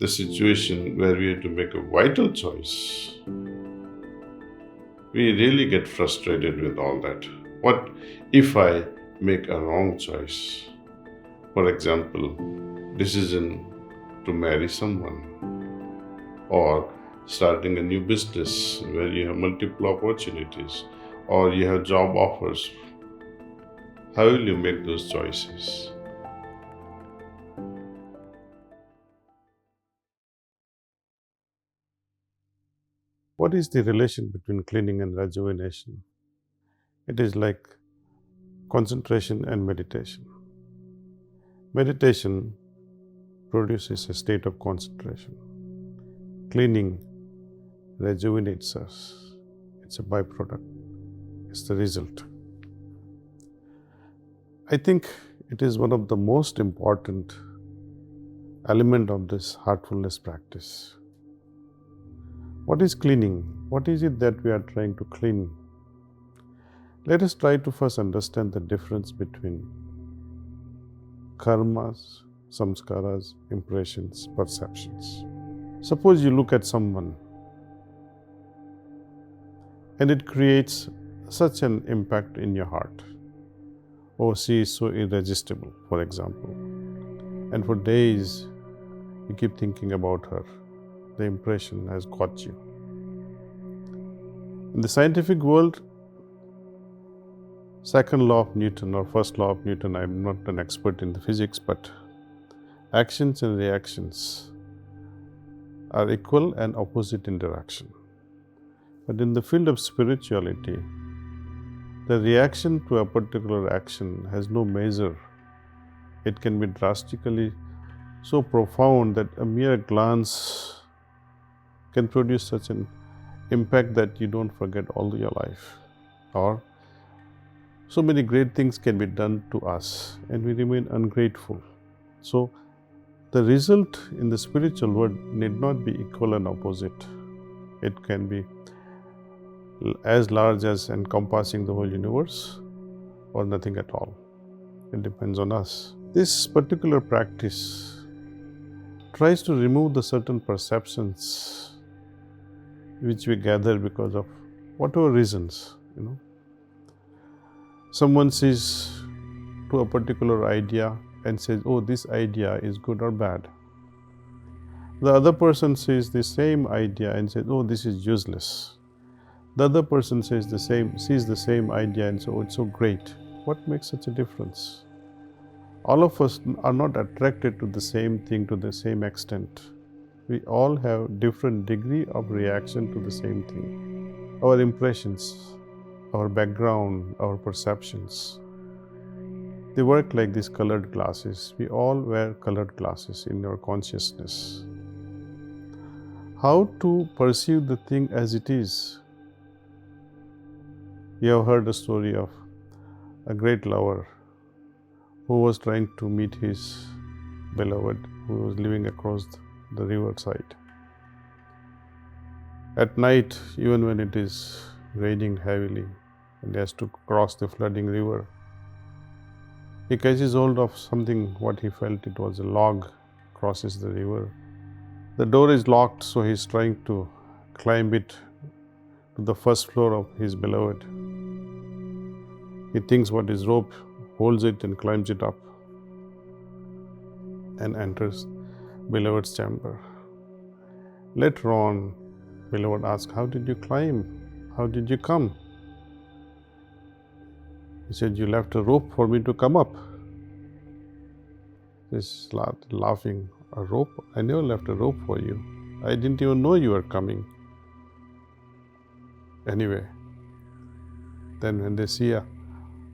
the situation where we have to make a vital choice, we really get frustrated with all that. What if I make a wrong choice? For example, decision to marry someone or starting a new business where you have multiple opportunities or you have job offers. How will you make those choices? What is the relation between cleaning and rejuvenation? It is like concentration and meditation. Meditation produces a state of concentration. Cleaning rejuvenates us. It's a byproduct, it's the result. I think it is one of the most important element of this heartfulness practice. What is cleaning? What is it that we are trying to clean? Let us try to first understand the difference between karmas, samskaras, impressions, perceptions. Suppose you look at someone and it creates such an impact in your heart. Oh, she is so irresistible, for example. And for days you keep thinking about her. The impression has got you. In the scientific world, second law of Newton or first law of Newton, I'm not an expert in the physics, but actions and reactions are equal and opposite in direction. But in the field of spirituality, the reaction to a particular action has no measure. It can be drastically so profound that a mere glance can produce such an impact that you don't forget all your life. Or so many great things can be done to us and we remain ungrateful. So the result in the spiritual world need not be equal and opposite. It can be as large as encompassing the whole universe or nothing at all. It depends on us. This particular practice tries to remove the certain perceptions which we gather because of whatever reasons. Someone sees to a particular idea and says, oh, this idea is good or bad. The other person sees the same idea and says, oh, this is useless. The other person sees the same idea and says, oh, it's so great. What makes such a difference? All of us are not attracted to the same thing to the same extent. We all have different degree of reaction to the same thing. Our impressions, our background, our perceptions, they work like these colored glasses. We all wear colored glasses in our consciousness. How to perceive the thing as it is? You have heard the story of a great lover who was trying to meet his beloved who was living across the riverside. At night, even when it is raining heavily and he has to cross the flooding river, he catches hold of something, what he felt it was a log, crosses the river. The door is locked, so he's trying to climb it to the first floor of his beloved. He thinks what is rope, holds it and climbs it up and enters beloved's chamber. Later on, beloved asks, how did you climb? How did you come? He said, you left a rope for me to come up. He's laughing, a rope? I never left a rope for you. I didn't even know you were coming. Anyway, then when they see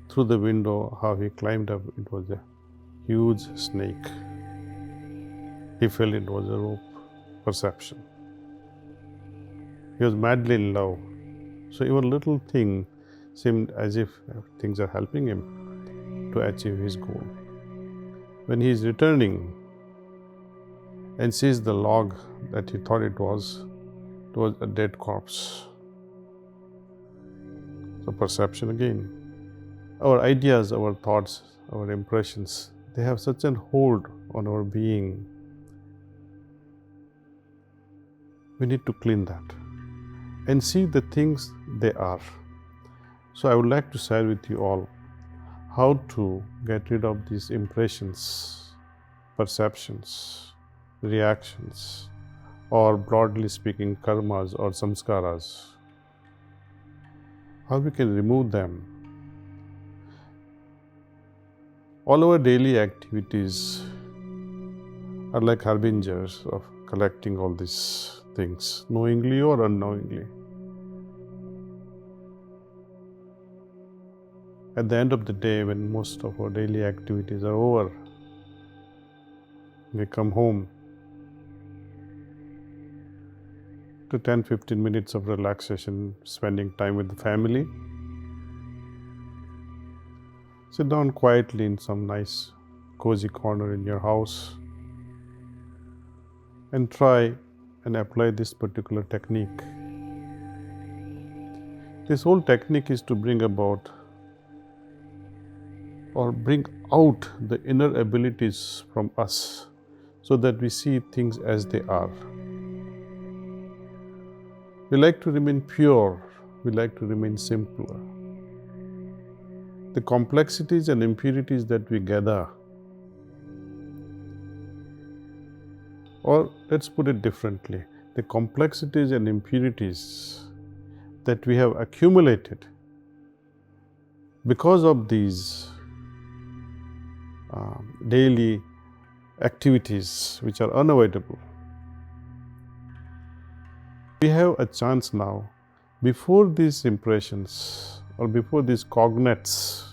through the window how he climbed up, it was a huge snake. He felt it was a rope. Perception. He was madly in love. So even little thing seemed as if things are helping him to achieve his goal. When he is returning and sees the log that he thought it was a dead corpse. So perception again. Our ideas, our thoughts, our impressions, they have such a hold on our being We need to clean that and see the things they are. So I would like to share with you all how to get rid of these impressions, perceptions, reactions, or broadly speaking, karmas or samskaras. How we can remove them. All our daily activities are like harbingers of collecting all these things, knowingly or unknowingly. At the end of the day, when most of our daily activities are over, we come home to 10-15 minutes of relaxation, spending time with the family. Sit down quietly in some nice cozy corner in your house and try and apply this particular technique. This whole technique is to bring about or bring out the inner abilities from us so that we see things as they are. We like to remain pure, we like to remain simpler. The complexities and impurities that we gather, or let's put it differently, the complexities and impurities that we have accumulated because of these daily activities which are unavoidable. We have a chance now, before these impressions or before these cognates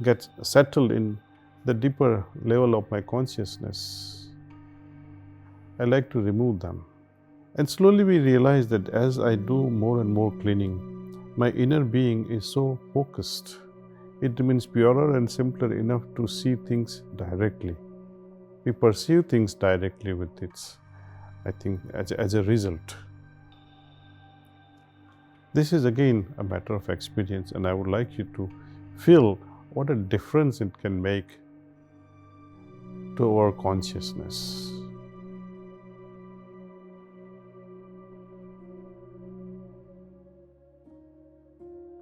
get settled in the deeper level of my consciousness, I like to remove them. And slowly we realize that as I do more and more cleaning, my inner being is so focused. It remains purer and simpler enough to see things directly. We perceive things directly with its, I think, as a result. This is again a matter of experience, and I would like you to feel what a difference it can make to our consciousness.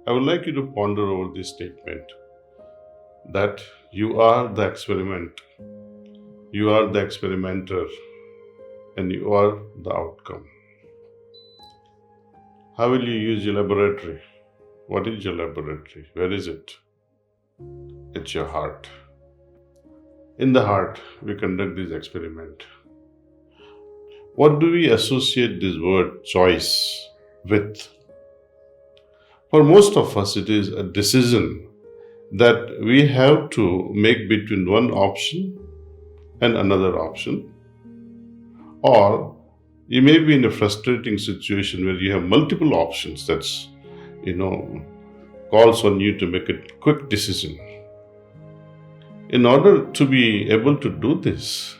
I would like you to ponder over this statement that you are the experiment, you are the experimenter, and you are the outcome. How will you use your laboratory? What is your laboratory? Where is it? It's your heart. In the heart, we conduct this experiment. What do we associate this word choice with? For most of us, it is a decision that we have to make between one option and another option. Or you may be in a frustrating situation where you have multiple options that's, calls on you to make a quick decision. In order to be able to do this,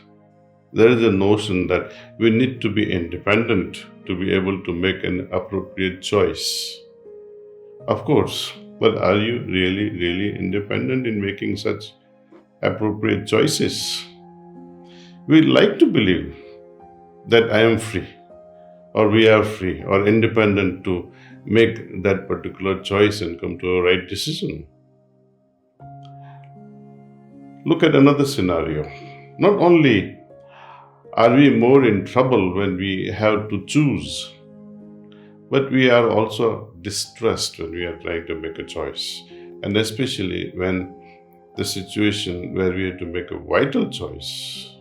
there is a notion that we need to be independent to be able to make an appropriate choice. Of course, but are you really independent in making such appropriate choices? We like to believe that I am free, or we are free, or independent to make that particular choice and come to a right decision. Look at another scenario. Not only are we more in trouble when we have to choose, but we are also distressed when we are trying to make a choice. And especially when the situation where we have to make a vital choice,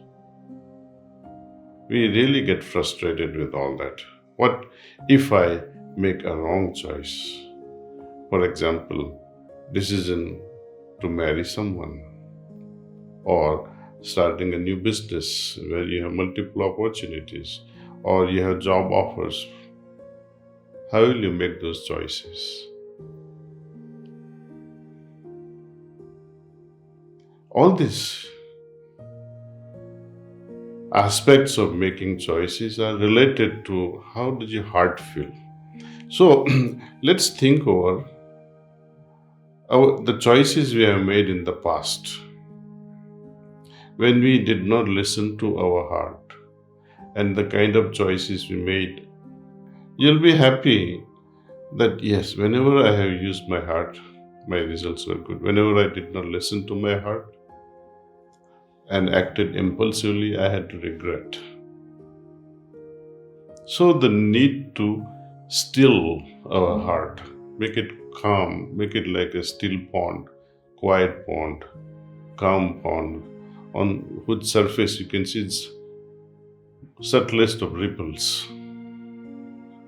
we really get frustrated with all that. What if I make a wrong choice? For example, decision to marry someone, or starting a new business where you have multiple opportunities, or you have job offers. How will you make those choices? All these aspects of making choices are related to how does your heart feel. So let's think over the choices we have made in the past, when we did not listen to our heart, and the kind of choices we made You'll be happy that yes, whenever I have used my heart, my results were good. Whenever I did not listen to my heart and acted impulsively, I had to regret. So, the need to still our heart, make it calm, make it like a still pond, quiet pond, calm pond, on whose surface you can see its subtlest of ripples.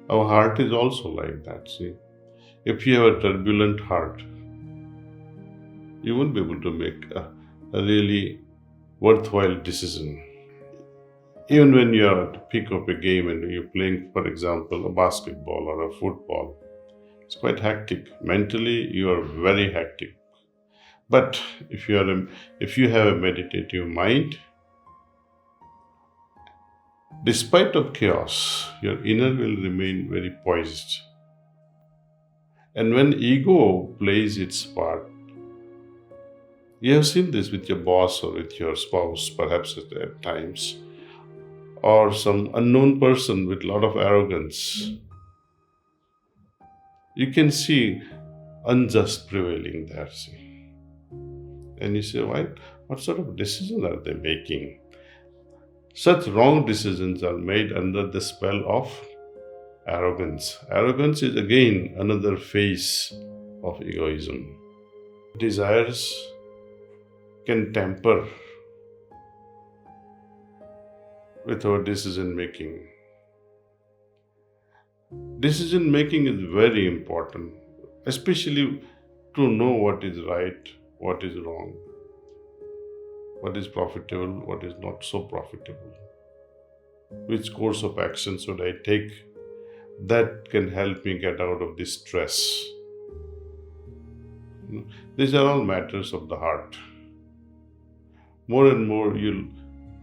Our heart is also like that. See, if you have a turbulent heart, you won't be able to make a really worthwhile decision. Even when you are at the peak of a game and you're playing, for example, a basketball or a football, it's quite hectic. Mentally, you are very hectic. But if you have a meditative mind, despite of chaos, your inner will remain very poised. And when ego plays its part, you have seen this with your boss or with your spouse, perhaps at times, or some unknown person with a lot of arrogance. You can see unjust prevailing there. See. And you say, why? What sort of decisions are they making? Such wrong decisions are made under the spell of arrogance. Arrogance is again another face of egoism. Desires can tamper with our decision making. Decision making is very important, especially to know what is right, what is wrong, what is profitable, what is not so profitable. Which course of action should I take that can help me get out of this stress? These are all matters of the heart. More and more you'll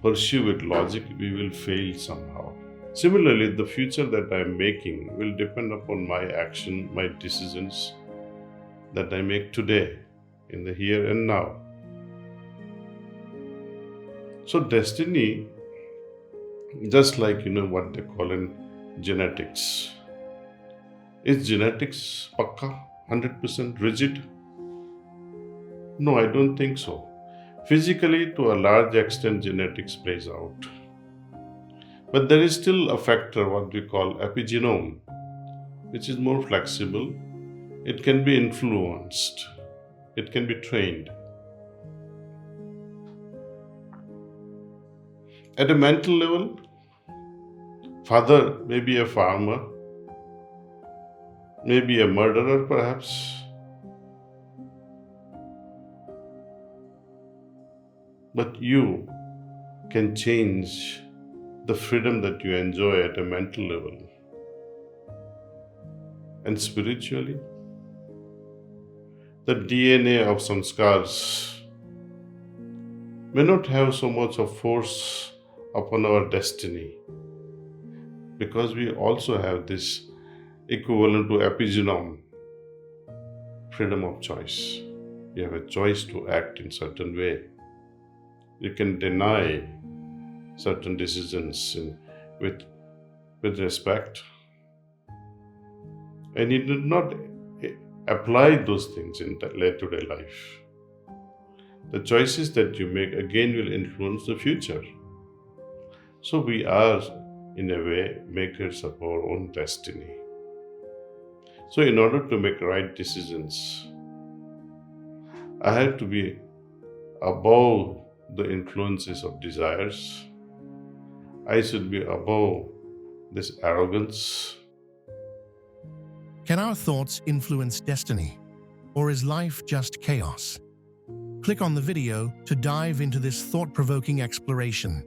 pursue with logic, we will fail somehow. Similarly, the future that I am making will depend upon my action, my decisions that I make today, in the here and now. So, destiny, just like what they call in genetics. Is genetics pakka, 100% rigid? No, I don't think so. Physically, to a large extent, genetics plays out. But there is still a factor, what we call epigenome, which is more flexible. It can be influenced, it can be trained. At a mental level, father may be a farmer, maybe a murderer perhaps, but you can change the freedom that you enjoy at a mental level. And spiritually, the DNA of sanskars may not have so much of force upon our destiny, because we also have this equivalent to epigenome, freedom of choice. You have a choice to act in certain way. You can deny certain decisions with respect, and you did not apply those things in day-to-day life. The choices that you make again will influence the future. So we are, in a way, makers of our own destiny. So in order to make right decisions, I have to be above the influences of desires. I should be above this arrogance. Can our thoughts influence destiny? Or is life just chaos? Click on the video to dive into this thought-provoking exploration.